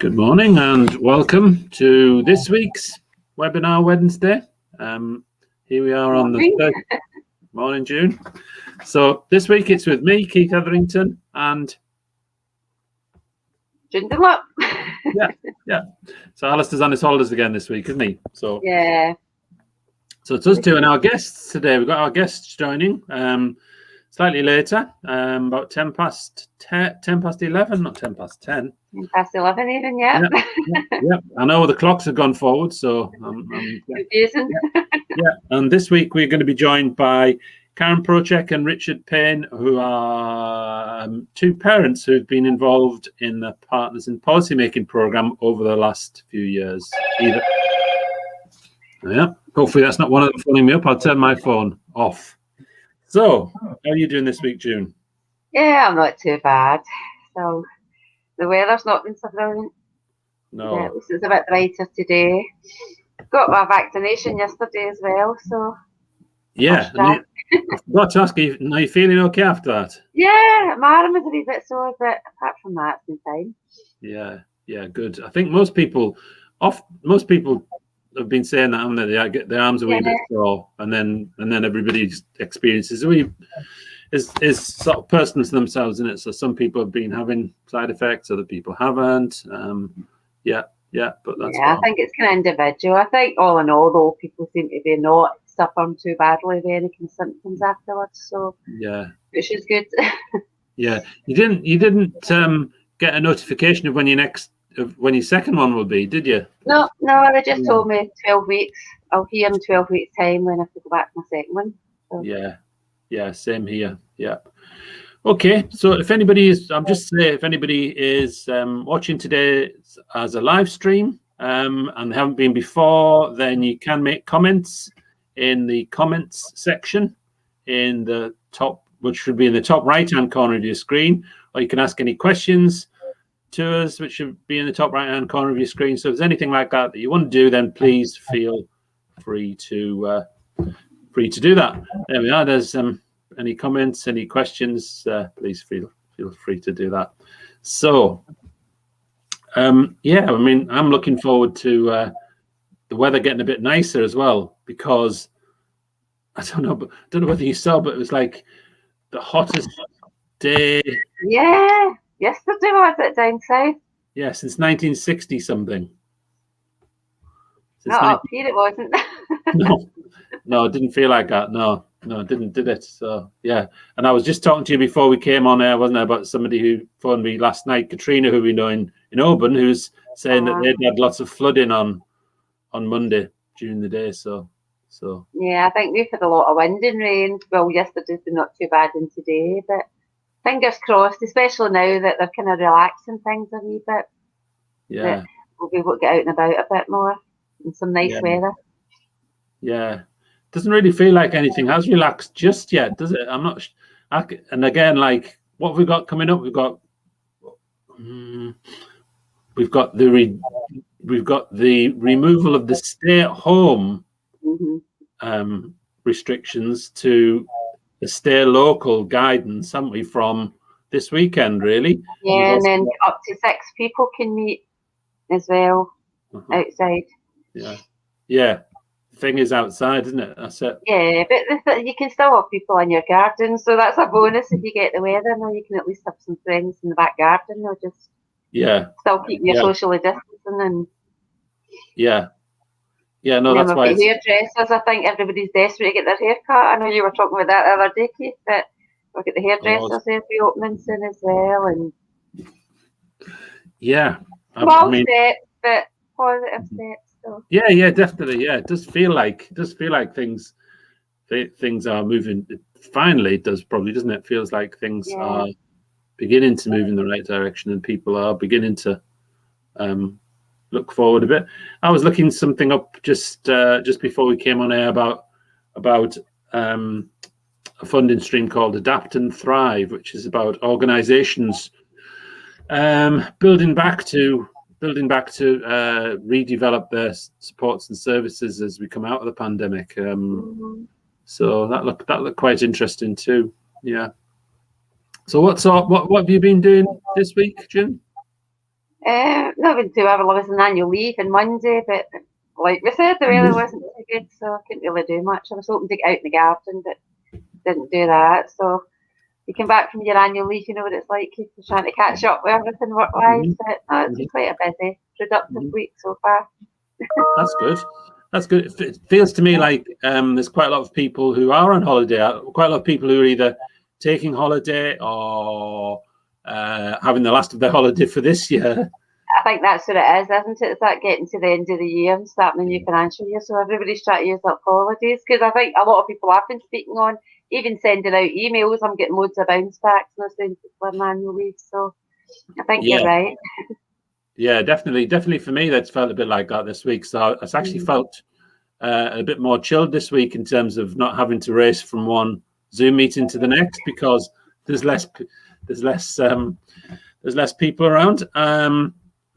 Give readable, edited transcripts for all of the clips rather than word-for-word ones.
Good morning and welcome to this week's webinar Wednesday. Here we are on the 3rd morning, June. So this week it's with me, Keith Etherington, and June Dunlop. yeah. So Alistair's on his holidays again this week, isn't he? So yeah. So it's us two and our guests today. We've got our guests joining slightly later, about 10 past 11, not 10 past 10. 10 past 11 even, yeah. Yeah. I know the clocks have gone forward, so confusing. Yeah, and this week we're going to be joined by Karen Procheck and Richard Payne, who are two parents who've been involved in the Partners in Policymaking program over the last few years. Yeah, hopefully that's not one of them phoning me up. I'll turn my phone off. So, how are you doing this week, June? Yeah, I'm not too bad. So, the weather's not been so brilliant. No. Yeah, it's a bit brighter today. Got my vaccination yesterday as well, so. Yeah, I forgot to ask you, are you feeling okay after that? Yeah, my arm is a wee bit sore, but apart from that, it's been fine. Yeah, good. I think most people have been saying that, haven't they? They get their arms a wee bit sore, and then everybody experiences is sort of personal to themselves, isn't it? So some people have been having side effects, other people haven't. But that's I think it's kind of individual. I think all in all, though, people seem to be not suffering too badly with any kind of symptoms afterwards. So which is good. Yeah, you didn't get a notification of when your second one will be, did you? No, they just told me 12 weeks. I'll hear in 12 weeks' time when I have to go back to my second one. So. Yeah, same here. Yeah. Okay, so if anybody is watching today as a live stream and haven't been before, then you can make comments in the comments section in the top, which should be in the top right-hand corner of your screen, or you can ask any questions to us, which should be in the top right-hand corner of your screen. So if there's anything like that you want to do, then please feel free to do that. There we are. There's any comments, any questions, please feel free to do that. So I'm looking forward to the weather getting a bit nicer as well, because I don't know whether you saw, but it was like the hottest day. Yeah, yesterday was it down south? Yeah, since 1960 something. Not up here, it wasn't. No, it didn't feel like that. No, it didn't, did it? So yeah, and I was just talking to you before we came on air, wasn't I, about somebody who phoned me last night, Katrina, who we know in Oban, who's saying that they'd had lots of flooding on Monday during the day. So yeah, I think we've had a lot of wind and rain. Well, yesterday's been not too bad in today, but fingers crossed, especially now that they're kind of relaxing things a wee bit. Yeah, we'll be able to get out and about a bit more and some nice weather. Yeah, doesn't really feel like anything has relaxed just yet, does it? I'm not. And again, like, what have we got coming up? We've got the removal of the stay-at-home restrictions to the stay local guidance, haven't we, from this weekend, really? Yeah, and then up to 6 people can meet as well outside. Yeah. Thing is outside, isn't it? That's it. Yeah, but you can still have people in your garden, so that's a bonus if you get the weather. Now you can at least have some friends in the back garden, or just still keep your socially distancing and that's why hairdressers. I think everybody's desperate to get their hair cut. I know you were talking about that the other day, Keith, but we'll get the hairdressers there be opening soon as well, and small steps, but positive steps. So. Yeah, definitely. Yeah, it does feel like things are moving. Finally, it does probably, doesn't it? Feels like things are beginning to move in the right direction, and people are beginning to look forward a bit. I was looking something up just before we came on air about a funding stream called Adapt and Thrive, which is about organisations building back to redevelop their supports and services as we come out of the pandemic. So that looked quite interesting too. Yeah. So what have you been doing this week, Jim? Not been too bad. I was on annual leave on Monday, but like we said, the weather wasn't too good, so I couldn't really do much. I was hoping to get out in the garden, but didn't do that. So you come back from your annual leave, you know what it's like. You're trying to catch up with everything work-wise. But no, it's been quite a busy, productive week so far. That's good. That's good. It feels to me like there's quite a lot of people who are on holiday. Quite a lot of people who are either taking holiday or having the last of their holiday for this year. I think that's what it is, isn't it? It's that getting to the end of the year and starting the new financial year. So everybody's trying to use up holidays, because I think a lot of people I've been speaking on, even sending out emails, I'm getting loads of bounce backs and they're saying people on annual leave. So I think you're right. Yeah, definitely for me, that's felt a bit like that this week. So it's actually felt a bit more chilled this week in terms of not having to race from one Zoom meeting to the next, because there's less people around.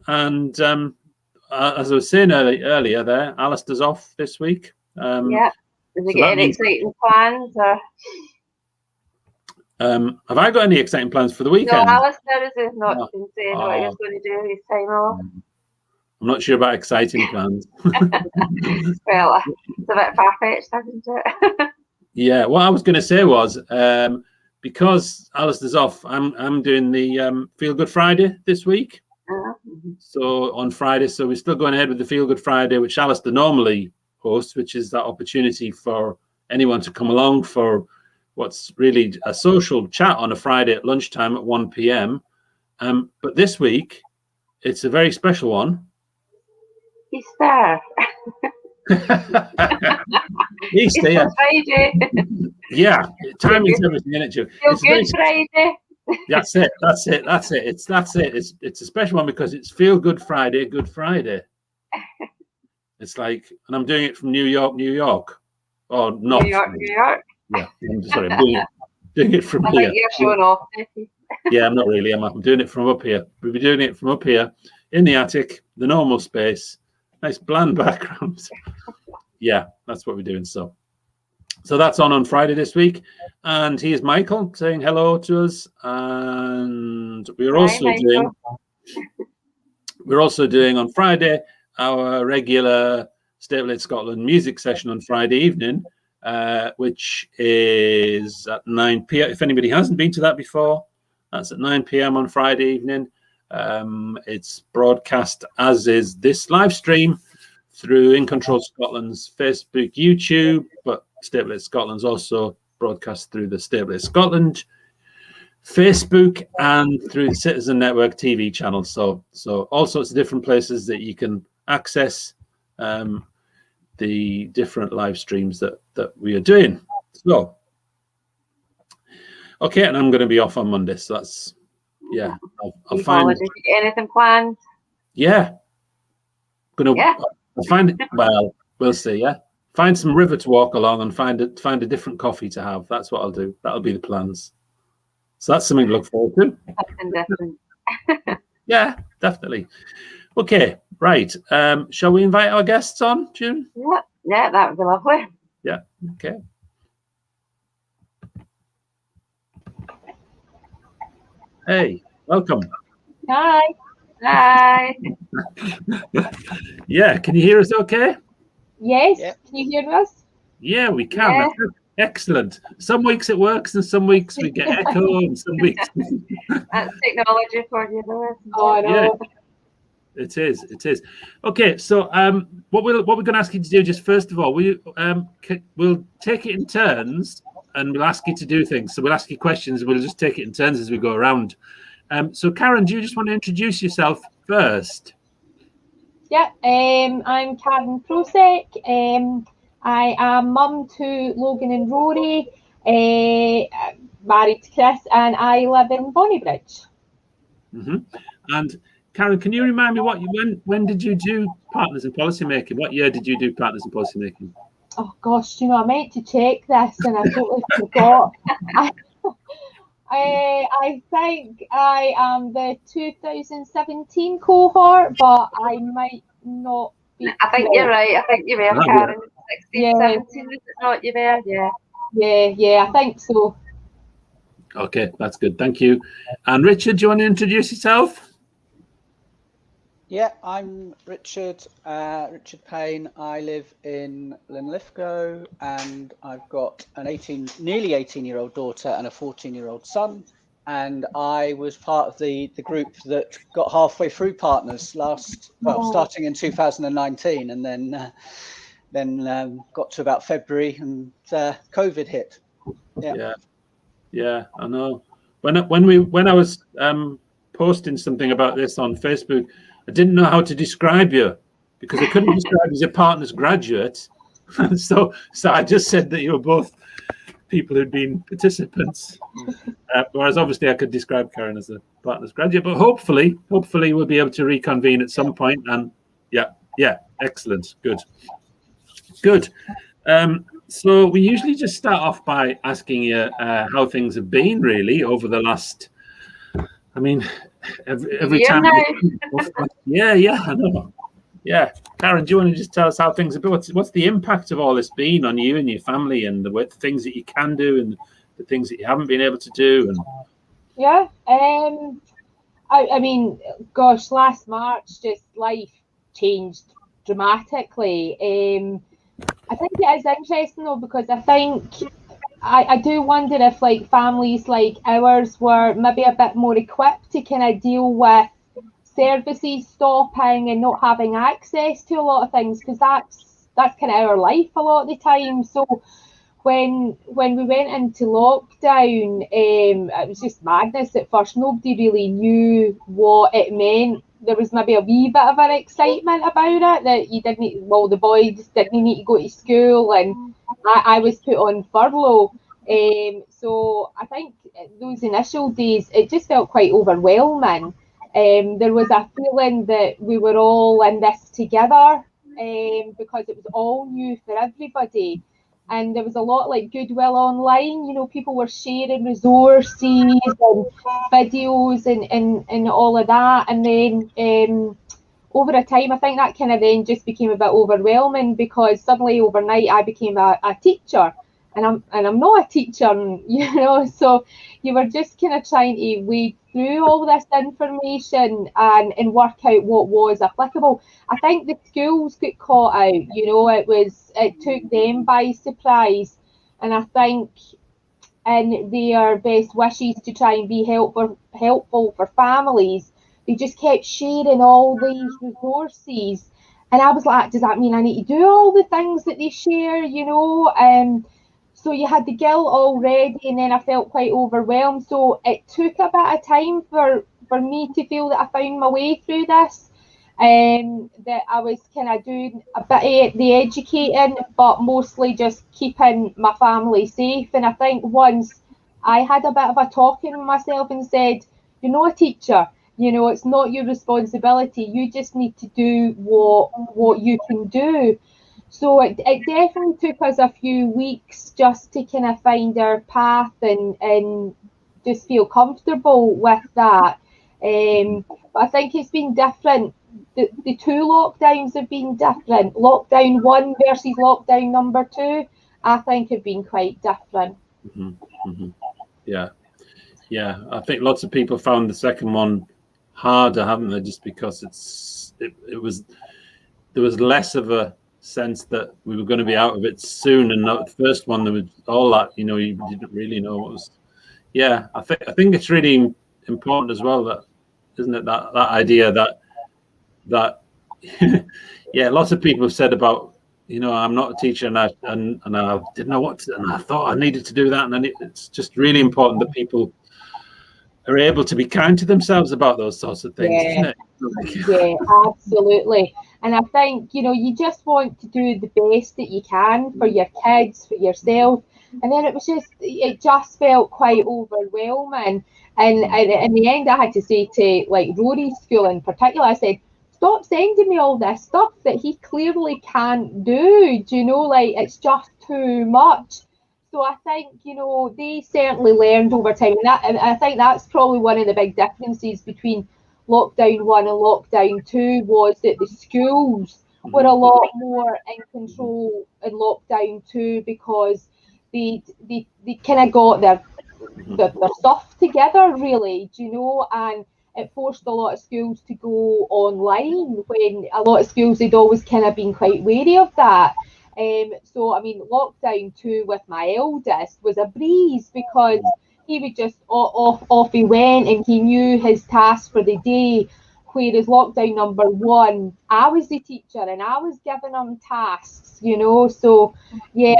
And as I was saying earlier there, Alistair's off this week. Yeah. Does he get any exciting plans? Or? Have I got any exciting plans for the weekend? No, Alistair has not been saying what he was going to do his time off. I'm not sure about exciting plans. Well, it's a bit far-fetched, isn't it? Yeah, what I was going to say was, because Alistair's off, I'm doing the Feel Good Friday this week. So on Friday, so we're still going ahead with the Feel Good Friday, which Alistair normally hosts, which is that opportunity for anyone to come along for what's really a social chat on a Friday at lunchtime at 1 p.m. But this week, it's a very special one. Easter. Easter, yeah. Friday. Yeah, timing's everything, isn't it? Feel Good Friday. That's it. It's a special one because it's Feel Good Friday, Good Friday. It's like, and I'm doing it from New York, or not. New York. Yeah, I'm doing it from here. You're showing off. Yeah, I'm not really. I'm doing it from up here. We'll be doing it from up here in the attic, the normal space, nice bland background. Yeah, that's what we're doing. So that's on Friday this week, and here's Michael saying hello to us, and we're also doing on Friday our regular Statewide Scotland music session on Friday evening, which is at 9 p.m. If anybody hasn't been to that before, that's at 9 p.m. on Friday evening. It's broadcast, as is this live stream, through In Control Scotland's Facebook, YouTube, but Statewide Scotland's also broadcast through the Statewide Scotland Facebook and through the Citizen Network TV channel. So all sorts of different places that you can access the different live streams that we are doing. So, okay, and I'm going to be off on Monday, so that's, yeah. I'll find. Anything planned? Yeah. I'll find it. Well, we'll see. Yeah. Find some river to walk along and find a different coffee to have. That's what I'll do. That'll be the plans. So that's something to look forward to. Something different. Yeah, definitely. Okay, right. Shall we invite our guests on, June? Yeah, that would be lovely. Yeah, okay. Hey, welcome. Hi. Hi. Yeah, can you hear us okay? Yes. Yeah. Can you hear us? Yeah, we can. Yeah. Excellent. Some weeks it works and some weeks we get echo and some weeks... That's technology for you, though. Oh, I know. Yeah. It is. Okay, so what we're going to ask you to do, just first of all, we'll take it in turns and we'll ask you to do things. So we'll ask you questions and we'll just take it in turns as we go around. So Karen, do you just want to introduce yourself first? Yeah, I'm Karen Procek. I am mum to Logan and Rory, married to Chris, and I live in Bonnybridge. Mm-hmm. And Karen, can you remind me when did you do Partners in Policymaking? What year did you do Partners in Policymaking? Oh gosh, I meant to check this and I totally forgot. I think I am the 2017 cohort, but I might not be. I think you're right. I think you were, Karen. 16, 17, was it not? You were, yeah. Yeah, I think so. Okay, that's good. Thank you. And Richard, do you want to introduce yourself? Yeah, I'm Richard Payne. I live in Linlithgow, and I've got an nearly 18-year-old daughter and a 14-year-old son. And I was part of the group that got halfway through Partners starting in 2019, and then got to about February, and COVID hit. Yeah, I know. When I was posting something about this on Facebook, I didn't know how to describe you because I couldn't describe you as a Partners graduate. so I just said that you were both people who'd been participants. Whereas obviously I could describe Karen as a Partners graduate, but hopefully we'll be able to reconvene at some point. And yeah, excellent, good. So we usually just start off by asking you how things have been really over the last. I mean, every time. Yeah, I know. Yeah, Karen, do you want to just tell us how things have been? What's the impact of all this been on you and your family, and the things that you can do and the things that you haven't been able to do? And yeah, I mean, gosh, last March, just life changed dramatically. I think it is interesting though, because I think I do wonder if like families like ours were maybe a bit more equipped to kind of deal with services stopping and not having access to a lot of things, because that's kind of our life a lot of the time. So when we went into lockdown, it was just madness at first. Nobody really knew what it meant. There was maybe a wee bit of an excitement about it, that you didn't, well, the boys didn't need to go to school, and I was put on furlough. So I think those initial days, it just felt quite overwhelming. There was a feeling that we were all in this together, because it was all new for everybody. And there was a lot like goodwill online, you know, people were sharing resources and videos and all of that. And then over a time, I think that kind of then just became a bit overwhelming, because suddenly overnight I became a teacher, and I'm not a teacher, you know, so you were just kind of trying to wade through all this information and work out what was applicable. I think the schools got caught out, you know, it took them by surprise, and I think in their best wishes to try and be helpful for families, they just kept sharing all these resources. And I was like, does that mean I need to do all the things that they share, you know? So you had the guilt already, and then I felt quite overwhelmed. So it took a bit of time for me to feel that I found my way through this. That I was kind of doing a bit of the educating, but mostly just keeping my family safe. And I think once I had a bit of a talking with myself and said, you're not a teacher, you know, it's not your responsibility. You just need to do what you can do. So it definitely took us a few weeks just to kind of find our path and just feel comfortable with that. But I think it's been different. The two lockdowns have been different. Lockdown 1 versus lockdown number 2, I think, have been quite different. Yeah. I think lots of people found the second one harder, haven't they? Just because there was less of a sense that we were going to be out of it soon, and not the first one there was all that, you know, you didn't really know what was. Yeah, I think it's really important as well, that, isn't it, that idea that yeah, lots of people have said about, you know, I'm not a teacher, and I didn't know what to, and I thought I needed to do that, and then it's just really important that people are able to be kind to themselves about those sorts of things, isn't it? Yeah, absolutely. And I think, you know, you just want to do the best that you can for your kids, for yourself. And then it just felt quite overwhelming. And in the end, I had to say to like Rory's school in particular, I said, stop sending me all this stuff that he clearly can't do. Do you know, like, it's just too much. So I think, you know, they certainly learned over time. And I think that's probably one of the big differences between lockdown 1 and lockdown 2, was that the schools were a lot more in control in lockdown 2, because they kind of got their stuff together, really, do you know, and it forced a lot of schools to go online, when a lot of schools had always kind of been quite wary of that. So, I mean, lockdown 2 with my eldest was a breeze, because he would just off he went, and he knew his task for the day. Whereas lockdown number 1, I was the teacher and I was giving him tasks, you know. So yeah,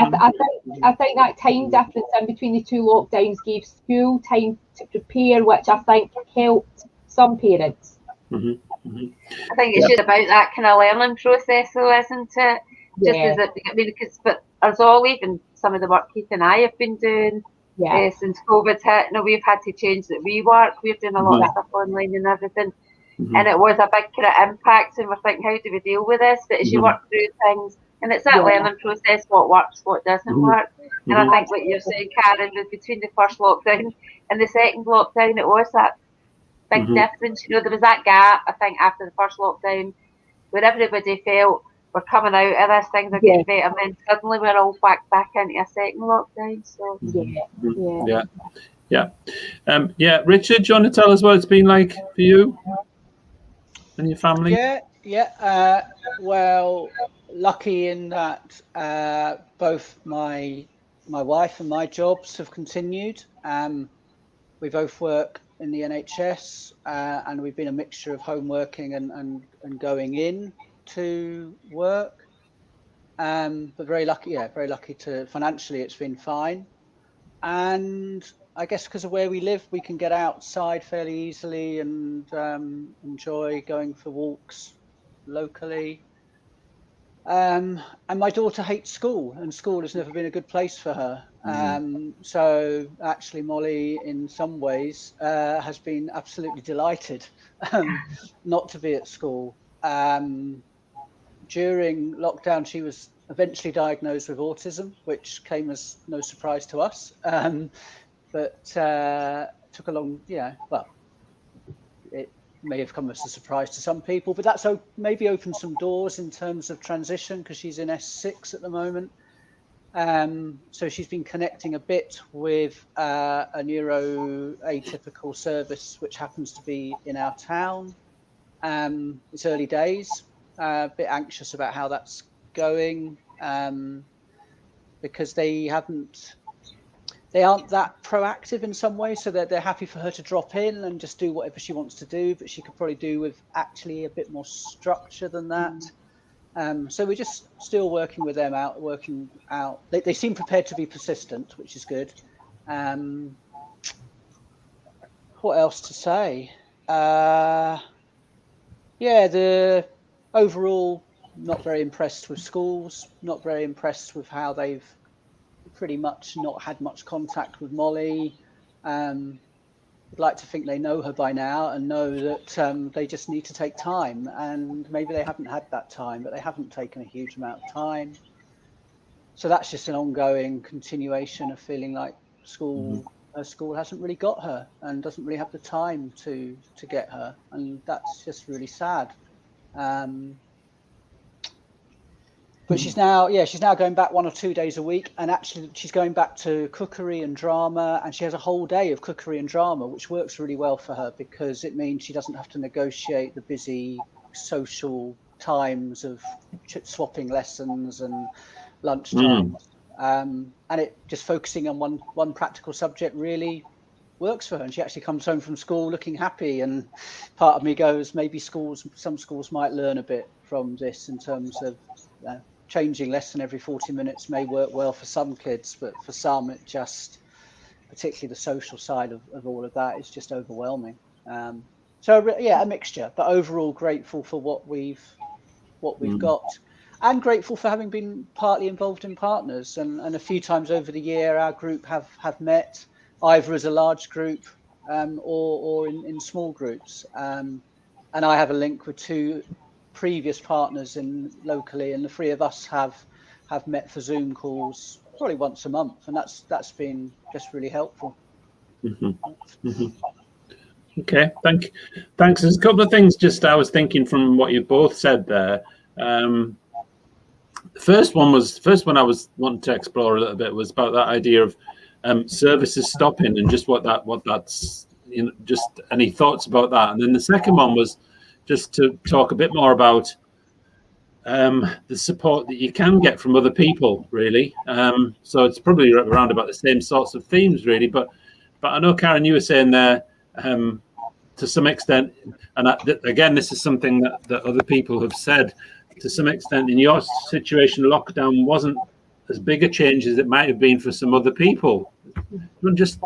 I think that time difference in between the 2 lockdowns gave school time to prepare, which I think helped some parents. I think it's just about that kind of learning process, though, isn't it? Just as it, I mean, because for us all, even some of the work Keith and I have been doing since COVID's hit, you know, we've had to change that we work. We're doing a lot of stuff online and everything. And it was a big kind of impact, and we're thinking, how do we deal with this? But as you work through things, and it's that learning process, what works, what doesn't work. And I think what you're saying, Karen, was between the first lockdown and the second lockdown, it was that big difference. You know, there was that gap, I think, after the first lockdown, where everybody felt we're coming out of this, things are getting better, and then suddenly we're all whacked back into a second lockdown. So Richard, do you want to tell us what it's been like for you and your family? Well, lucky in that both my wife and my jobs have continued. We both work in the NHS, and we've been a mixture of home working and going in to work. But very lucky to financially, it's been fine. And I guess because of where we live, we can get outside fairly easily and enjoy going for walks locally. And my daughter hates school, and school has never been a good place for her. So actually, Molly, in some ways, has been absolutely delighted not to be at school. During lockdown, she was eventually diagnosed with autism, which came as no surprise to us. But took a long, it may have come as a surprise to some people, but that's maybe opened some doors in terms of transition, because she's in S6 at the moment. So she's been connecting a bit with a neuroatypical service, which happens to be in our town. It's early days, a bit anxious about how that's going, because they aren't that proactive in some ways, so they're happy for her to drop in and just do whatever she wants to do, but she could probably do with actually a bit more structure than that. So we're just still working with them working out. They seem prepared to be persistent, which is good. What else to say? The overall, not very impressed with schools, not very impressed with how they've pretty much not had much contact with Molly. I'd like to think they know her by now and know that they just need to take time, and maybe they haven't had that time, but they haven't taken a huge amount of time. So that's just an ongoing continuation of feeling like her school hasn't really got her and doesn't really have the time to get her, and that's just really sad. But she's now going back 1 or 2 days a week, and actually she's going back to cookery and drama, and she has a whole day of cookery and drama, which works really well for her, because it means she doesn't have to negotiate the busy social times of swapping lessons and lunch times. And it just focusing on one practical subject really works for her, and she actually comes home from school looking happy. And part of me goes, maybe some schools might learn a bit from this in terms of changing lesson every 40 minutes may work well for some kids, but for some it just, particularly the social side of all of that, is just overwhelming. A mixture, but overall grateful for what we've got, and grateful for having been partly involved in partners, and a few times over the year our group have met either as a large group or in small groups, and I have a link with 2 previous partners locally, and the 3 of us have met for Zoom calls probably once a month, and that's been just really helpful. Okay, thanks. There's a couple of things just I was thinking from what you both said there. The first one I was wanting to explore a little bit was about that idea of services stopping, and just what that's just any thoughts about that. And then the second one was just to talk a bit more about the support that you can get from other people, really. So it's probably around about the same sorts of themes, really. But I know, Karen, you were saying there, to some extent, and again, this is something that other people have said, to some extent, in your situation, lockdown wasn't as big a change as it might have been for some other people. Just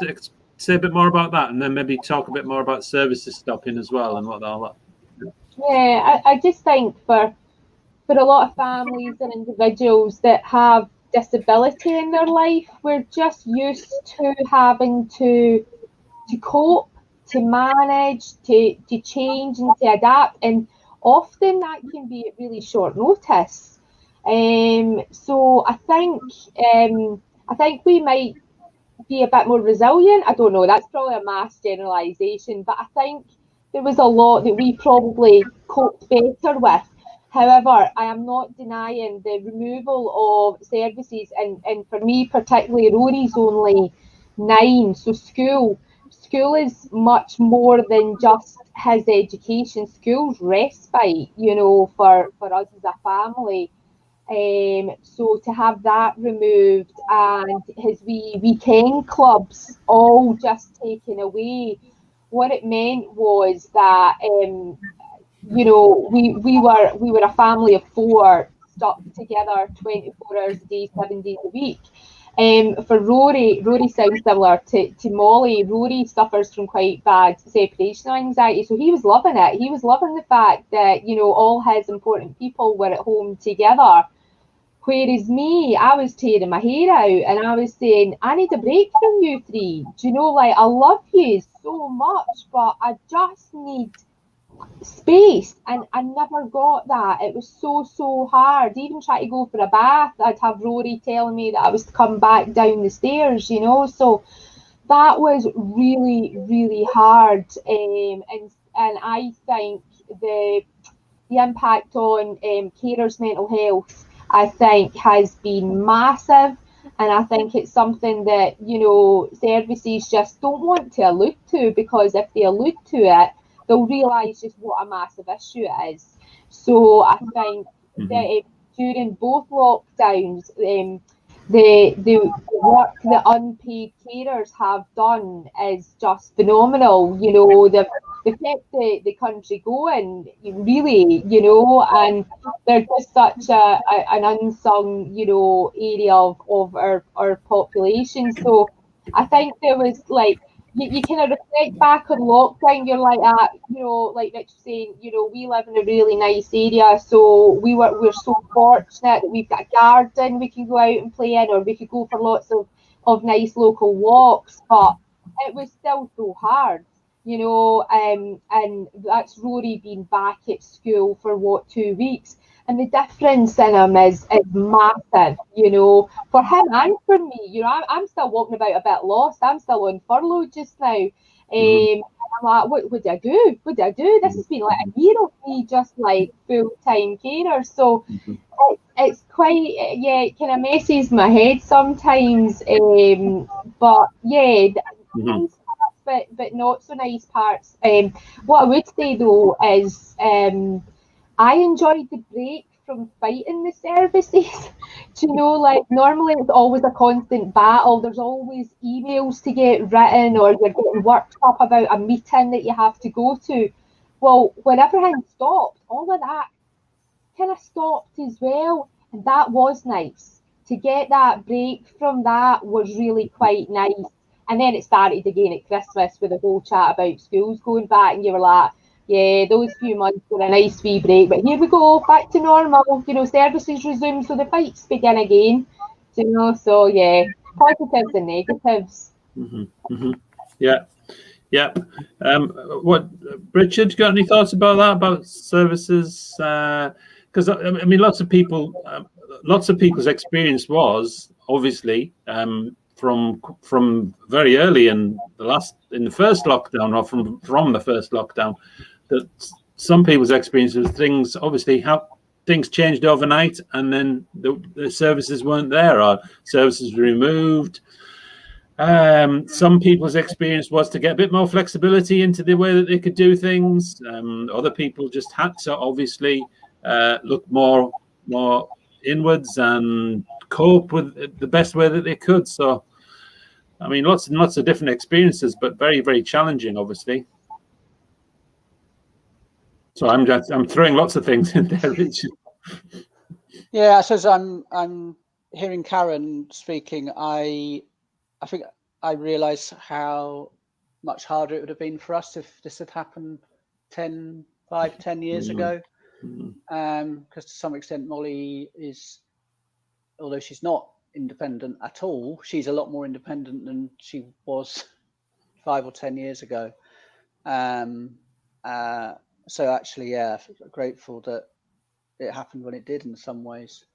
say a bit more about that, and then maybe talk a bit more about services stopping as well, and what all that. Yeah, I just think for a lot of families and individuals that have disability in their life, we're just used to having to cope, to manage, to change and to adapt, and often that can be at really short notice. So I think we might be a bit more resilient. I don't know, that's probably a mass generalisation, but I think there was a lot that we probably coped better with. However, I am not denying the removal of services, and for me particularly, Rory's only 9, so school is much more than just his education. School's respite, for us as a family. So to have that removed and his weekend clubs all just taken away, what it meant was that we were a family of 4 stuck together 24 hours a day, 7 days a week. For Rory sounds similar to Molly. Rory suffers from quite bad separational anxiety, so he was loving it. He was loving the fact that all his important people were at home together. Whereas me, I was tearing my hair out, and I was saying, I need a break from you 3. I love you so much, but I just need space, and I never got that. It was so hard. Even trying to go for a bath, I'd have Rory telling me that I was to come back down the stairs, so that was really hard. And I think the impact on carers' mental health, I think, has been massive, and I think it's something that services just don't want to allude to, because if they allude to it, they'll realise just what a massive issue it is. So I think that during both lockdowns, the work that unpaid carers have done is just phenomenal. They've kept the country going, really, and they're just such an unsung, area of our population. So I think there was you kind of reflect back on lockdown, you're like that, like Rich was saying, we live in a really nice area, so we're so fortunate that we've got a garden we can go out and play in, or we could go for lots of nice local walks, but it was still so hard, and that's Rory being back at school for 2 weeks. And the difference in him is massive, for him and for me. I'm still walking about a bit lost. I'm still on furlough just now. And I'm like, what do I do? What do I do? This has been like a year of me just like full-time carer. So it's quite, it kind of messes my head sometimes. But yeah, nice parts, but not so nice parts. What I would say though is, I enjoyed the break from fighting the services. Normally it's always a constant battle. There's always emails to get written, or you're getting worked up about a meeting that you have to go to. Well, when everything stopped, all of that kind of stopped as well. And that was nice. To get that break from that was really quite nice. And then it started again at Christmas with the whole chat about schools going back, and you were like, yeah, those few months were a nice wee break, but here we go, back to normal. Services resume, so the fights begin again. So yeah, positives and negatives. Yeah. What, Richard, got any thoughts about that, about services? Because I mean, lots of people's experience was obviously from very early in the first lockdown, or from the first lockdown, that some people's experience was how things changed overnight, and then the services weren't there, or services were removed. Some people's experience was to get a bit more flexibility into the way that they could do things. Other people just had to obviously look more inwards and cope with the best way that they could. So, I mean, lots and lots of different experiences, but very, very challenging, obviously. So I'm throwing lots of things in there, Richard. Yeah, I suppose I'm hearing Karen speaking. I think I realise how much harder it would have been for us if this had happened 10 years ago. Because to some extent, Molly is, although she's not independent at all, she's a lot more independent than she was 5 or 10 years ago. So actually, yeah, grateful that it happened when it did in some ways.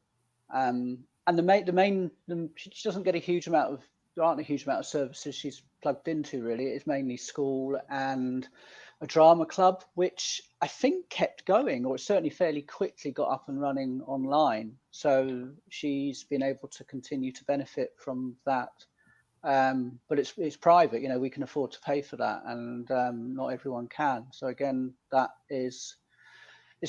And she doesn't get there aren't a huge amount of services she's plugged into, really. It's mainly school and a drama club, which I think kept going, or certainly fairly quickly got up and running online. So she's been able to continue to benefit from that. But it's private, we can afford to pay for that, and not everyone can. So again, it's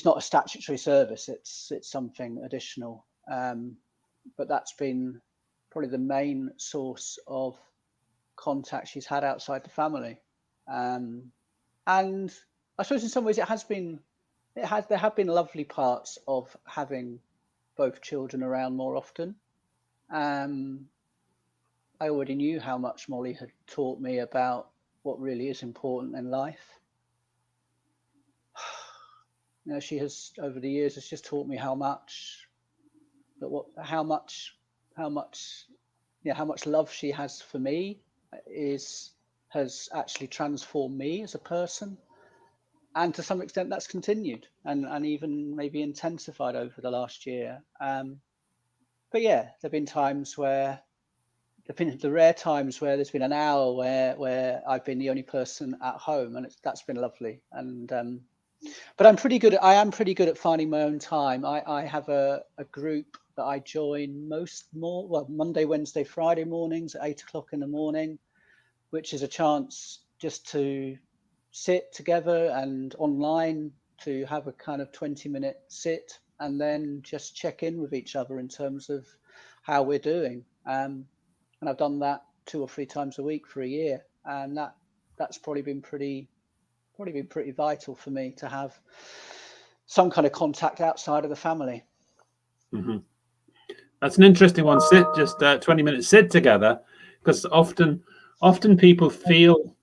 not a statutory service, it's something additional. But that's been probably the main source of contact she's had outside the family. And I suppose in some ways there have been lovely parts of having both children around more often. I already knew how much Molly had taught me about what really is important in life. She has, over the years, has just taught me how much love she has for me has actually transformed me as a person, and to some extent that's continued and even maybe intensified over the last year. But yeah, there've been times where the rare times where there's been an hour where I've been the only person at home, and that's been lovely. And but I am pretty good at finding my own time. I have a group that I join Monday, Wednesday, Friday mornings at 8 o'clock in the morning, which is a chance just to sit together and online to have a kind of 20-minute sit and then just check in with each other in terms of how we're doing. And I've done that 2 or 3 times a week for a year, and that's probably been pretty vital for me to have some kind of contact outside of the family. Mm-hmm. That's an interesting one. Just 20-minute sit together, because often people feel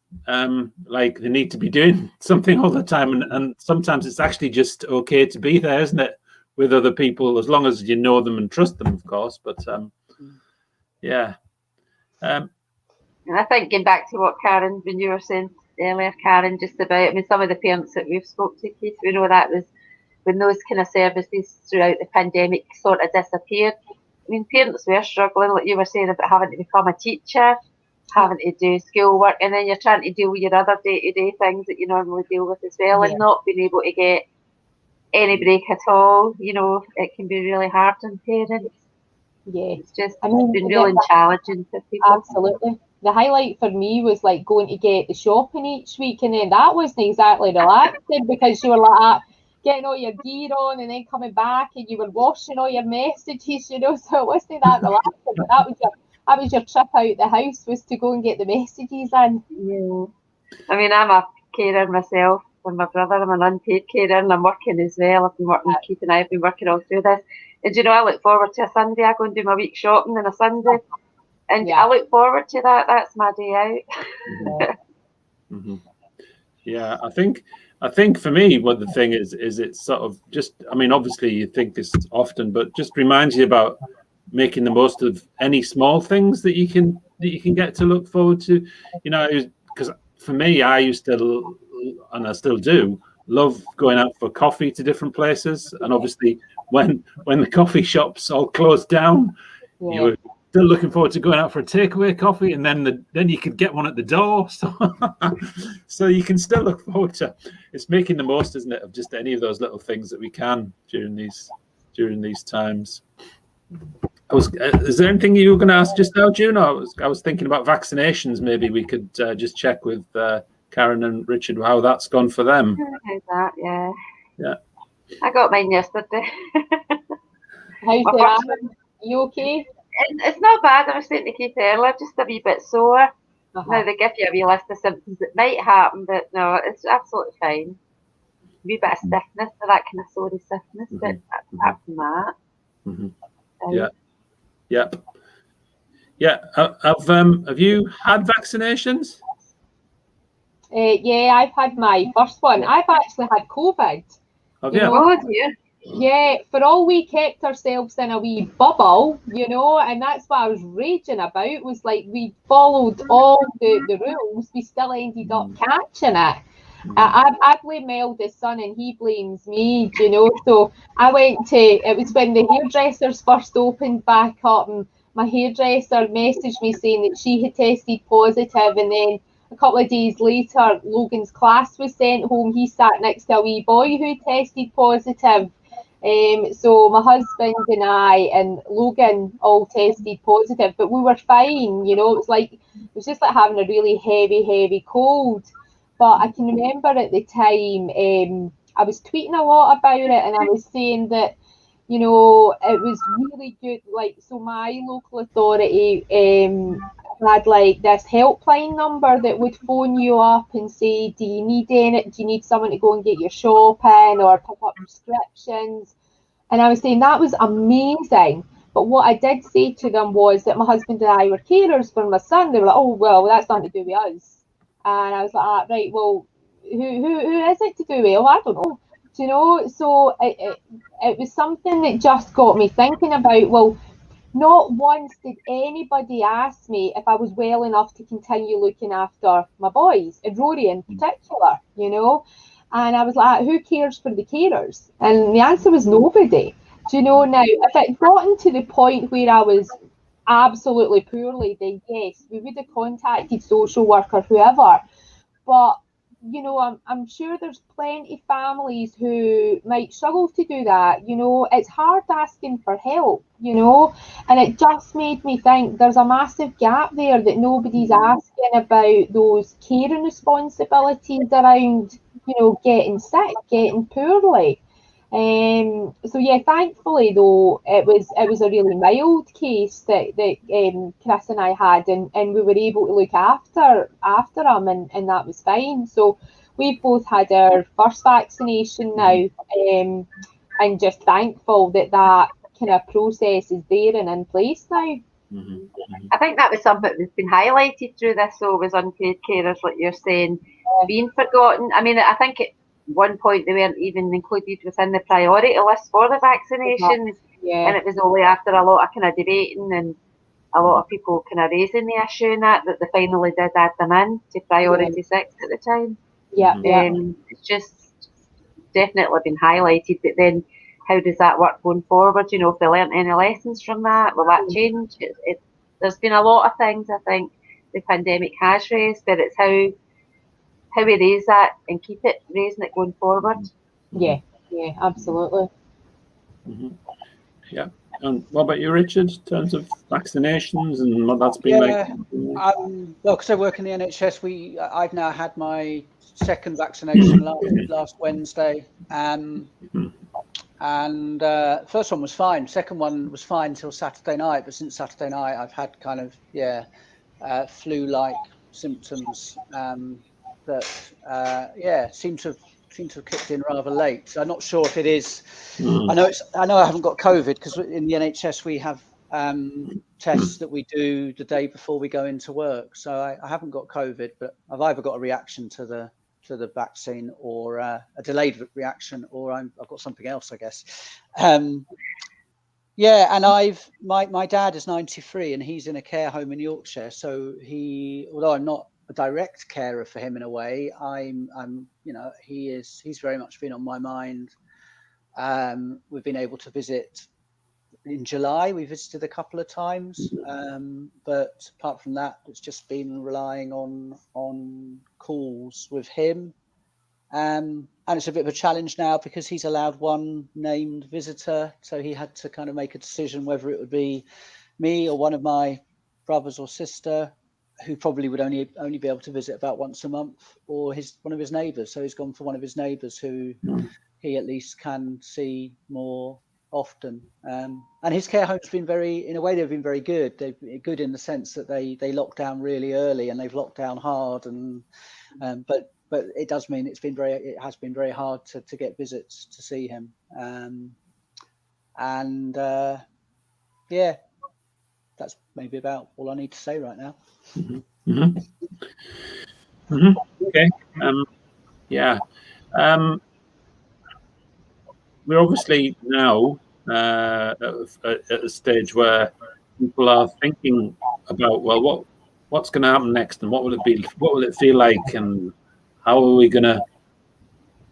like they need to be doing something all the time, and sometimes it's actually just okay to be there, isn't it, with other people, as long as you know them and trust them, of course. But yeah. And I think getting back to what Karen, when you were saying earlier, Karen, just about, some of the parents that we've spoke to, Keith, we know that was when those kind of services throughout the pandemic sort of disappeared. Parents were struggling, like you were saying, about having to become a teacher, having to do schoolwork, and then you're trying to deal with your other day-to-day things that you normally deal with as well, and not being able to get any break at all. It can be really hard on parents. Yeah, it's just been really challenging for people. Absolutely. The highlight for me was like going to get the shopping each week, and then that wasn't exactly relaxing because you were like getting all your gear on and then coming back and you were washing all your messages, so it wasn't that relaxing. But that was your trip out the house, was to go and get the messages in. Yeah. I'm a carer myself for my brother. I'm an unpaid carer and I'm working as well. I've been working, Keith and I have been working all through this. And I look forward to a Sunday. I go and do my week shopping on a Sunday. And I look forward to that. That's my day out. Mm-hmm. Yeah, I think for me, what the thing is it's sort of just, obviously you think this often, but just reminds you about making the most of any small things that you can get to look forward to. Because for me, I used to, and I still do, love going out for coffee to different places. And obviously, when the coffee shops all closed down, you were still looking forward to going out for a takeaway coffee, and then you could get one at the door. So you can still look forward to. It's making the most, isn't it, of just any of those little things that we can during these times. Is there anything you were going to ask just now, June? I was thinking about vaccinations. Maybe we could just check with Karen and Richard how that's gone for them. That, yeah. Yeah. I got mine yesterday. How's My the first arm? You okay? It's not bad. I was saying to Keith earlier, just a wee bit sore. Now they give you a wee list of symptoms that might happen, but no, it's absolutely fine. A wee bit of stiffness, so that kind of sorry stiffness, but apart from that. Yeah. Yep. Yeah. Have you had vaccinations? Yeah, I've had my first one. I've actually had COVID. Have you you? know, Oh dear. Yeah, for all we kept ourselves in a wee bubble, and that's what I was raging about, was like we followed all the rules, we still ended up catching it. I blame my eldest son and he blames me, so I went to, it was when the hairdressers first opened back up, and my hairdresser messaged me saying that she had tested positive, and then a couple of days later, Logan's class was sent home. He sat next to a wee boy who tested positive. So my husband and I and Logan all tested positive, but we were fine. It was just like having a really heavy cold. But I can remember at the time, I was tweeting a lot about it, and I was saying that it was really good. So my local authority had this helpline number that would phone you up and say, do you need someone to go and get your shopping or pick up prescriptions? And I was saying that was amazing. But what I did say to them was that my husband and I were carers for my son. They were like, oh, well, that's nothing to do with us. And I was like, right, well, who is it to do with? Oh, I don't know. So it was something that just got me thinking about, well, not once did anybody ask me if I was well enough to continue looking after my boys, and Rory in particular, And I was like, who cares for the carers? And the answer was nobody. Now, if it had gotten to the point where I was absolutely poorly, then yes, we would have contacted social worker, whoever. But I'm sure there's plenty of families who might struggle to do that. It's hard asking for help, and it just made me think there's a massive gap there that nobody's asking about those caring responsibilities around, getting sick, getting poorly. So yeah, thankfully though, it was a really mild case that Chris and I had, and we were able to look after him, and that was fine. So we've both had our first vaccination now, and just thankful that kind of process is there and in place now. I think that was something that's been highlighted through this, though, was unpaid carers, like you're saying, being forgotten. I mean, I think at one point they weren't even included within the priority list for the vaccinations, and it was only after a lot of kind of debating and a lot of people kind of raising the issue and that they finally did add them in to priority 6 at the time. It's just definitely been highlighted, but then how does that work going forward? If they learnt any lessons from that, will that change? There's been a lot of things I think the pandemic has raised, but it's how we raise that and keep it raising it going forward. Yeah, absolutely. Yeah. And what about you, Richard, in terms of vaccinations and what that's been like? Well, because I work in the NHS, I've now had my second vaccination last Wednesday, and first one was fine. Second one was fine until Saturday night, but since Saturday night, I've had kind of flu-like symptoms that seem to have kicked in rather late. So I'm not sure if it is. I know I haven't got COVID because in the NHS we have tests that we do the day before we go into work. So I haven't got COVID, but I've either got a reaction to the vaccine or a delayed reaction, or I've got something else, I guess. And my dad is 93 and he's in a care home in Yorkshire. So although I'm not a direct carer for him in a way, he's very much been on my mind. We've been able to visit in July. We visited a couple of times, but apart from that, it's just been relying on calls with him And it's a bit of a challenge now because he's allowed one named visitor. So he had to kind of make a decision whether it would be me or one of my brothers or sister, who probably would only be able to visit about once a month, or one of his neighbours. So he's gone for one of his neighbours who he at least can see more often. And his care home's been in a way, they've been very good. They've been good in the sense that they locked down really early and they've locked down hard. And but it does mean it has been very hard to get visits to see him. Yeah, that's maybe about all I need to say right now. Okay. Yeah. We're obviously now at a stage where people are thinking about, well, what's going to happen next, and what will it be? What will it feel like, and how are we going to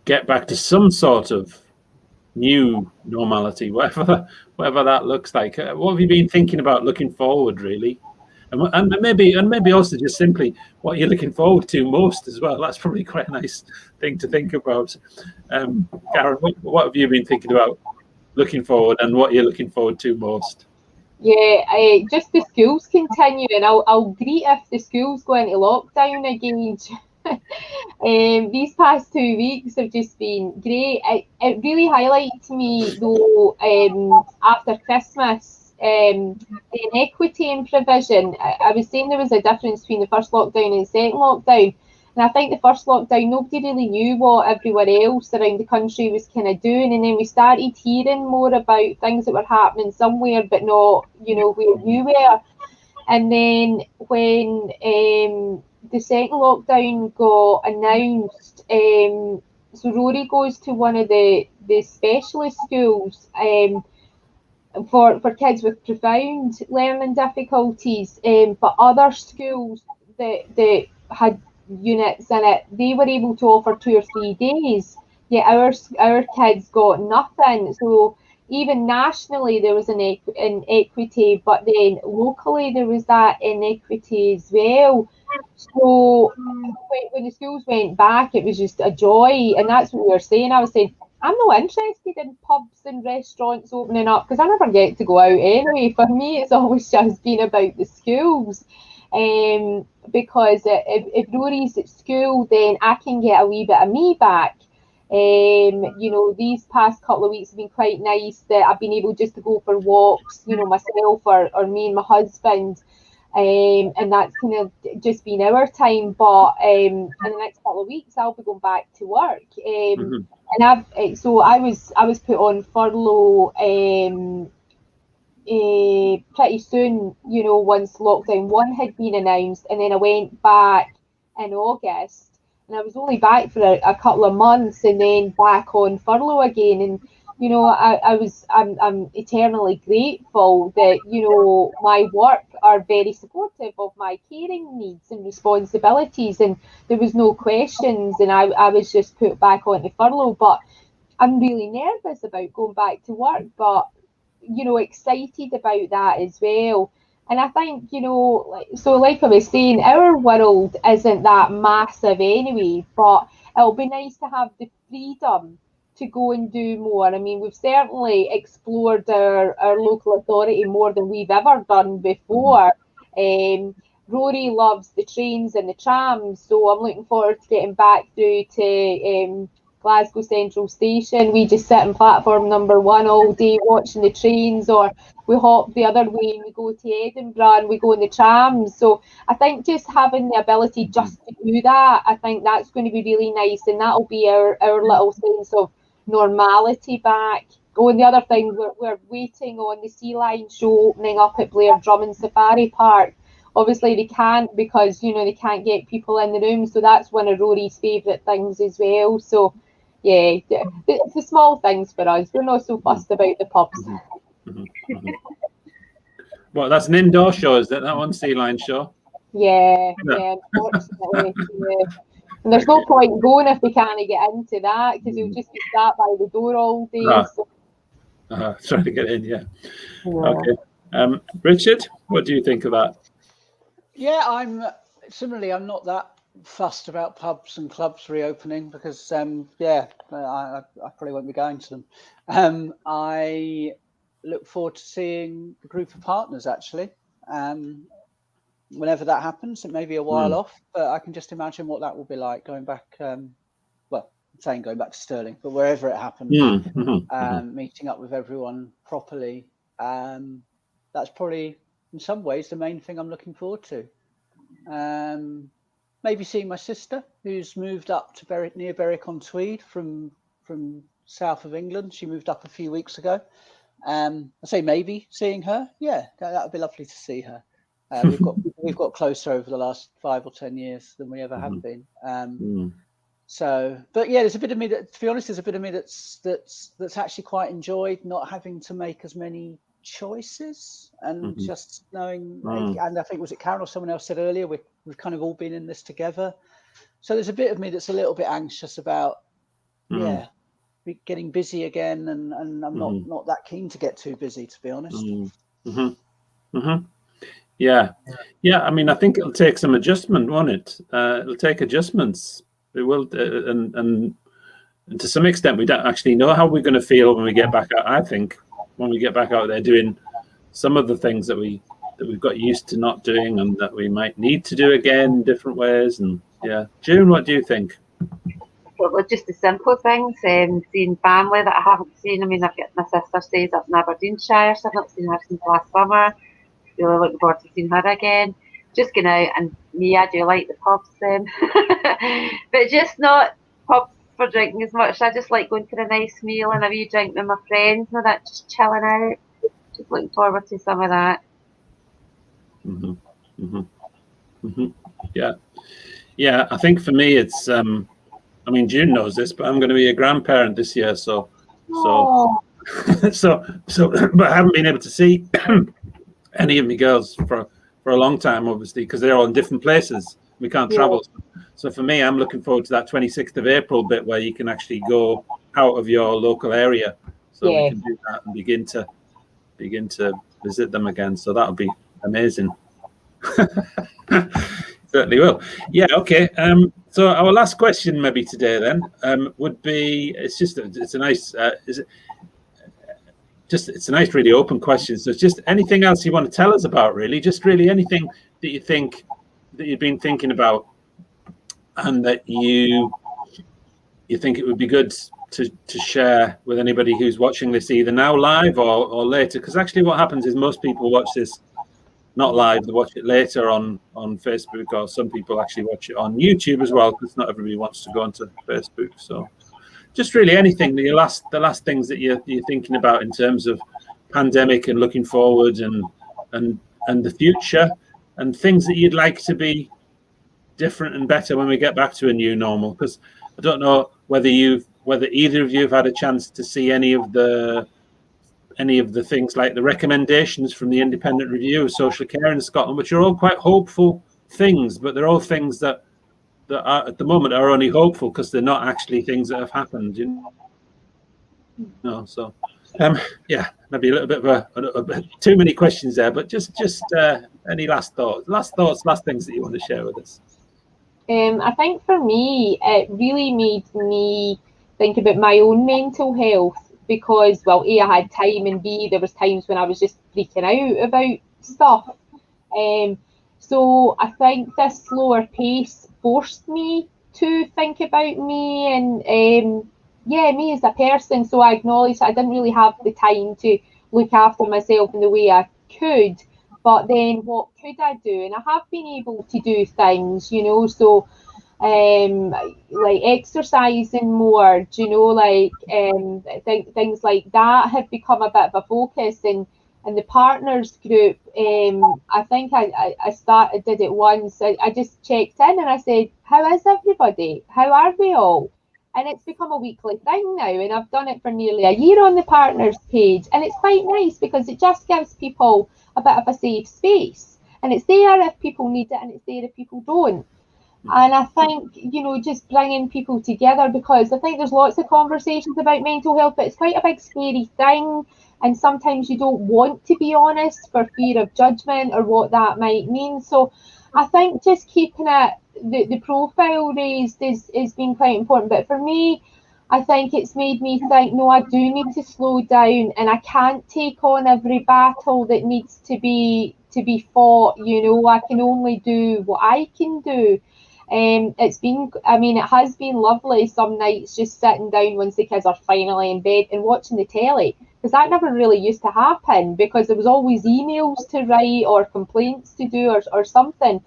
get back to some sort of new normality, whatever that looks like? What have you been thinking about looking forward, really? And maybe also just simply what you're looking forward to most as well. That's probably quite a nice thing to think about. Karen, what have you been thinking about looking forward, and what you're looking forward to most? Yeah, just the schools continuing. I'll greet if the schools go into lockdown again. These past 2 weeks have just been great. It really highlighted to me though, after Christmas, the inequity in provision. I was saying there was a difference between the first lockdown and the second lockdown. And I think the first lockdown, nobody really knew what everywhere else around the country was kind of doing. And then we started hearing more about things that were happening somewhere, but not, where you were. And then when the second lockdown got announced, so Rory goes to one of the specialist schools for kids with profound learning difficulties, but other schools that had units in it, they were able to offer 2 or 3 days, yet our kids got nothing. So even nationally there was an inequity, but then locally there was that inequity as well. So when the schools went back, it was just a joy, and that's what we were saying. I was saying, I'm not interested in pubs and restaurants opening up because I never get to go out anyway. For me, it's always just been about the schools. Because if Rory's at school, then I can get a wee bit of me back. These past couple of weeks have been quite nice that I've been able just to go for walks, myself or me and my husband. And that's kind of just been our time. But in the next couple of weeks, I'll be going back to work. And I was put on furlough pretty soon, once lockdown 1 had been announced, and then I went back in August, and I was only back for a couple of months, and then back on furlough again. And I'm eternally grateful that my work are very supportive of my caring needs and responsibilities, and there was no questions, and I was just put back onto furlough. But I'm really nervous about going back to work, but excited about that as well. And I think, like I was saying, our world isn't that massive anyway, but it'll be nice to have the freedom to go and do more. I mean, we've certainly explored our local authority more than we've ever done before. Rory loves the trains and the trams, so I'm looking forward to getting back through to Glasgow Central Station. We just sit on platform number 1 all day watching the trains, or we hop the other way and we go to Edinburgh and we go in the trams. So I think just having the ability just to do that, I think that's going to be really nice, and that'll be our little sense of normality back. Oh, and the other thing, we're waiting on the Sea Line show opening up at Blair Drummond Safari Park. Obviously they can't because they can't get people in the room, so that's one of Rory's favourite things as well. So yeah, it's the small things for us. We're not so fussed about the pubs. Well, that's an indoor show, is that one Sea Line show? Yeah, unfortunately. Yeah. And there's no point going if we can't get into that, because you'll just be sat by the door all day. Trying to get in, yeah. Okay. Richard, what do you think of that? Yeah, I'm not that fussed about pubs and clubs reopening because I probably won't be going to them. I look forward to seeing the group of partners actually. Whenever that happens, it may be a while off, but I can just imagine what that will be like going back. Well, I'm saying going back to Stirling, but wherever it happens, meeting up with everyone properly. That's probably in some ways the main thing I'm looking forward to. Maybe seeing my sister, who's moved up to near Berwick-on-Tweed from south of England. She moved up a few weeks ago. I say maybe seeing her. Yeah, that would be lovely to see her. We've got closer over the last 5 or 10 years than we ever have been. So, but yeah, there's a bit of me that, to be honest, there's a bit of me that's actually quite enjoyed not having to make as many choices and just knowing. And I think was it Karen or someone else said earlier, we've kind of all been in this together. So there's a bit of me that's a little bit anxious about, getting busy again, and I'm not that keen to get too busy, to be honest. Yeah. I mean, I think it'll take some adjustment, won't it? It'll take adjustments. It will, and to some extent, we don't actually know how we're going to feel when we get back out. I think when we get back out there doing some of the things that we've got used to not doing, and that we might need to do again in different ways. And yeah, June, what do you think? Well, just the simple things, seeing family that I haven't seen. I mean, I've got my sister stays up in Aberdeenshire, so I've not seen her since last summer. Really looking forward to seeing her again. Just going out, and me, I do like the pubs, but just not pubs for drinking as much. I just like going for a nice meal and a wee drink with my friends, and that, just chilling out. Just looking forward to some of that. Yeah. I think for me, it's. I mean, June knows this, but I'm going to be a grandparent this year, so, but I haven't been able to see any of my girls for a long time, obviously, because they're all in different places. We can't travel. So for me, I'm looking forward to that 26th of April bit where you can actually go out of your local area. So we can do that and begin to visit them again. So that'll be amazing. Certainly will. Yeah, okay. So our last question maybe today then would be, it's a nice it's a nice, really open question. So it's just anything else you want to tell us about, really, just really anything that you think that you've been thinking about and that you think it would be good to share with anybody who's watching this either now live or later. Because actually what happens is most people watch this not live, they watch it later on Facebook, or some people actually watch it on YouTube as well, because not everybody wants to go onto Facebook. So just really anything, the last things that you're thinking about in terms of pandemic and looking forward and the future, and things that you'd like to be different and better when we get back to a new normal. Because I don't know whether either of you have had a chance to see any of the things like the recommendations from the Independent Review of Social Care in Scotland, which are all quite hopeful things, but they're all things that are, at the moment, are only hopeful because they're not actually things that have happened. So maybe a little bit of a bit too many questions there, but just any last things that you want to share with us. I think for me, it really made me think about my own mental health. Because, well, A, I had time, and B, there was times when I was just freaking out about stuff. So I think this slower pace forced me to think about me and, me as a person. So I acknowledge that I didn't really have the time to look after myself in the way I could. But then what could I do? And I have been able to do things, so like exercising more, things like that have become a bit of a focus. And the partners group, I think I did it once. I just checked in and I said, how is everybody? How are we all? And it's become a weekly thing now, and I've done it for nearly a year on the partners page, and it's quite nice because it just gives people a bit of a safe space, and it's there if people need it, and it's there if people don't. And I think, just bringing people together, because I think there's lots of conversations about mental health, but it's quite a big scary thing, and sometimes you don't want to be honest for fear of judgment or what that might mean. So I think just keeping it the profile raised is been quite important. But for me, I think it's made me think, no, I do need to slow down, and I can't take on every battle that needs to be fought. You know, I can only do what I can do. It's been, I mean, it has been lovely some nights just sitting down once the kids are finally in bed and watching the telly, because that never really used to happen, because there was always emails to write or complaints to do or something.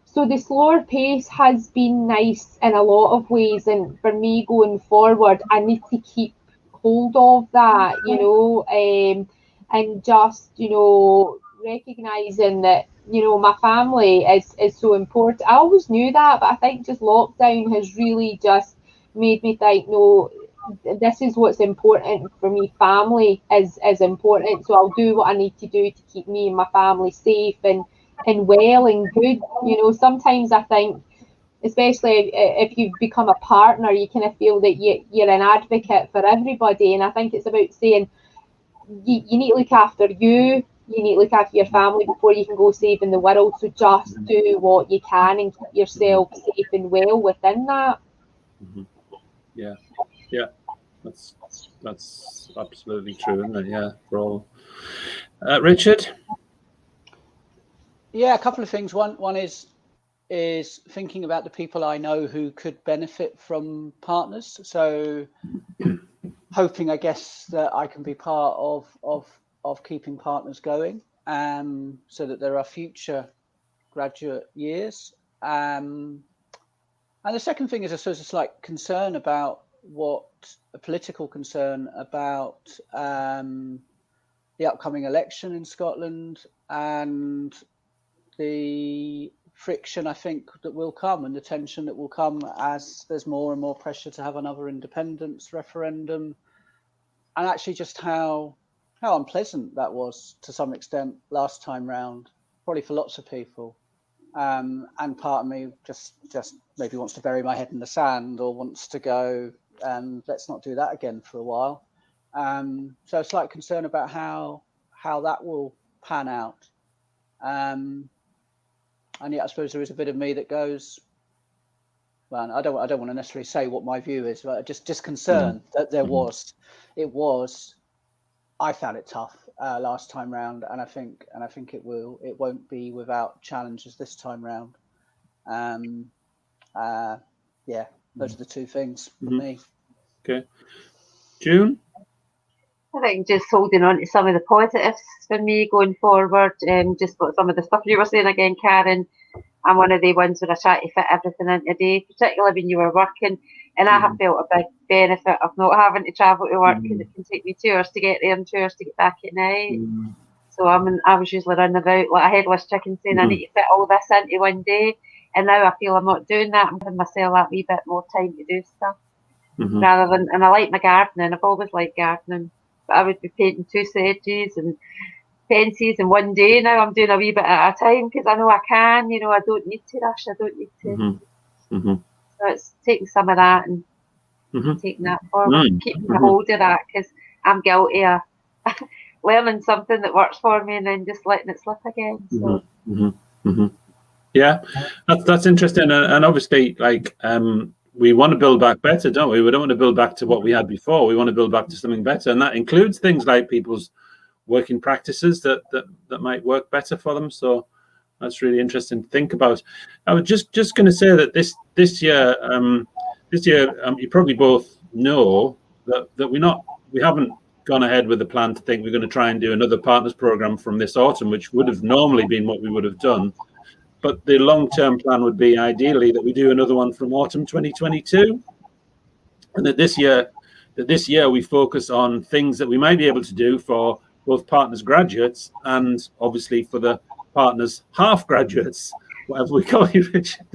So the slower pace has been nice in a lot of ways, and for me going forward, I need to keep hold of that, you know, and just, you know, recognising that, you know, my family is so important. I always knew that, but I think just lockdown has really just made me think, no, this is what's important for me. Family is important, so I'll do what I need to do to keep me and my family safe and well and good. You know, sometimes I think, especially if you've become a partner, you kind of feel that you're an advocate for everybody, and I think it's about saying you need to look after you need to look after your family before you can go saving the world. So just do what you can and keep yourself safe and well within that. Yeah, that's absolutely true, isn't it? Yeah, for all. Richard? Yeah, a couple of things. One is thinking about the people I know who could benefit from partners. So hoping, I guess, that I can be part of keeping partners going, so that there are future graduate years. And the second thing is, I suppose, a slight concern about a political concern about the upcoming election in Scotland and the friction, I think, that will come, and the tension that will come as there's more and more pressure to have another independence referendum, and actually just how unpleasant that was to some extent last time round, probably for lots of people. And part of me just maybe wants to bury my head in the sand, or wants to go, let's not do that again for a while. So a slight concern about how that will pan out. And yet I suppose there is a bit of me that goes, well, I don't want to necessarily say what my view is, but just concerned that I found it tough last time round, and I think it won't be without challenges this time round. Yeah, those are the two things for me. Okay. June? I think just holding on to some of the positives for me going forward, just some of the stuff you were saying again, Karen. I'm one of the ones where I try to fit everything in a day, particularly when you were working, and I have felt a big benefit of not having to travel to work, because it can take me 2 hours to get there and 2 hours to get back at night. So I was usually running about like a headless chicken, saying I need to fit all this into one day, and now I feel I'm not doing that. I'm giving myself that wee bit more time to do stuff, rather than, and I like my gardening. I've always liked gardening. I would be painting 2 sedges and fences in one day. Now I'm doing a wee bit at a time, because I know I can. You know, I don't need to rush. I don't need to. So it's taking some of that and taking that forward, keeping a hold of that, because I'm guilty of learning something that works for me and then just letting it slip again. So. Yeah, that's interesting, and obviously, like, we want to build back better, don't we? We don't want to build back to what we had before. We want to build back to something better, and that includes things like people's working practices that might work better for them. So that's really interesting to think about. I was just going to say that this year, you probably both know that we haven't gone ahead with the plan to think we're going to try and do another partners program from this autumn, which would have normally been what we would have done. But the long-term plan would be ideally that we do another one from autumn 2022, and that this year we focus on things that we might be able to do for both partners graduates and obviously for the partners half graduates, whatever we call you, Richard,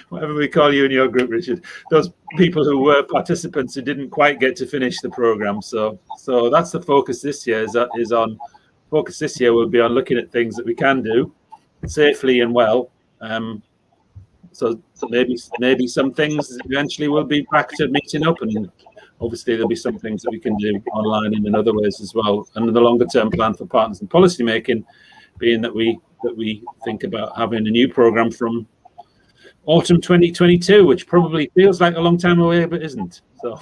whatever we call you in your group, Richard, those people who were participants who didn't quite get to finish the program. So that's the focus this year. Focus this year will be on looking at things that we can do safely and well. So maybe some things eventually will be back to meeting up, and obviously there'll be some things that we can do online and in other ways as well. And the longer term plan for partners and policy making being that we think about having a new program from autumn 2022, which probably feels like a long time away, but isn't. So,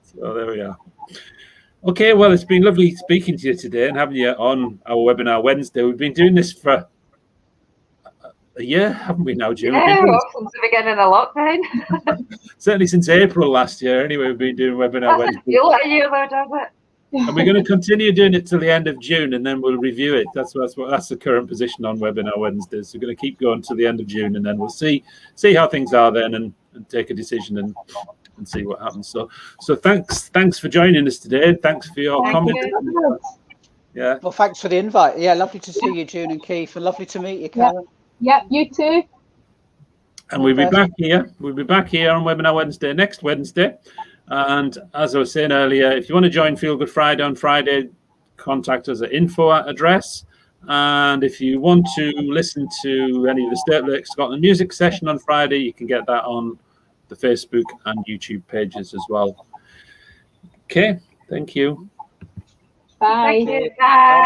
so there we are. Okay, well, it's been lovely speaking to you today and having you on our webinar Wednesday. We've been doing this for a year, haven't we now, June? Yeah, since the beginning of lockdown. Certainly since April last year. Anyway, we've been doing webinar Wednesday. Doesn't feel like a year though, does it? And we're going to continue doing it till the end of June, and then we'll review it. That's the current position on webinar Wednesdays. We're going to keep going till the end of June, and then we'll see how things are then, and take a decision and see what happens. So thanks for joining us today. Thanks for your comments. Yeah. Well, thanks for the invite. Yeah, lovely to see you, June and Keith, and lovely to meet you, Karen. Yep, you too. And we'll be back here. We'll be back here on webinar Wednesday next Wednesday. And as I was saying earlier, if you want to join Feel Good Friday on Friday, contact us at info@address. And if you want to listen to any of the Statewide Scotland music session on Friday, you can get that on the Facebook and YouTube pages as well. Okay, thank you. Bye. Thank you. Bye.